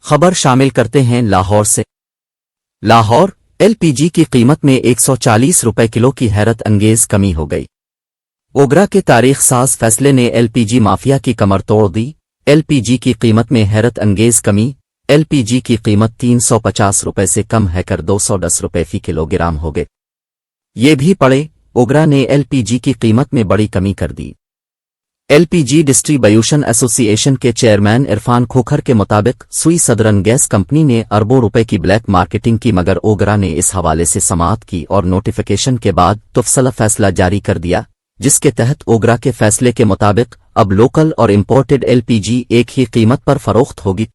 खबर शामिल करते हैं लाहौर से। लाहौर एलपीजी की कीमत में 140 रुपए किलो की हैरत अंगेज कमी हो गई। ओगरा के तारीख साज फैसले ने एलपीजी माफिया की कमर तोड़ दी। एलपीजी की कीमत में हैरत अंगेज कमी। एलपीजी की कीमत 350 रुपए से कम है कर 210 रुपए फी किलोग्राम हो गए। ये भी पड़े, ओगरा ने एलपीजी की कीमत में बड़ी कमी कर दी। एलपीजी डिस्ट्रीब्यूशन एसोसिएशन के चेयरमैन इरफान खोखर के मुताबिक सुई सदरन गैस कंपनी ने अरबों रुपए की ब्लैक मार्केटिंग की, मगर ओगरा ने इस हवाले से समाअत की और नोटिफिकेशन के बाद तफसला फैसला जारी कर दिया, जिसके तहत ओगरा के फैसले के मुताबिक अब लोकल और इम्पोर्टेड एलपीजी एक ही कीमत पर फरोख्त होगी।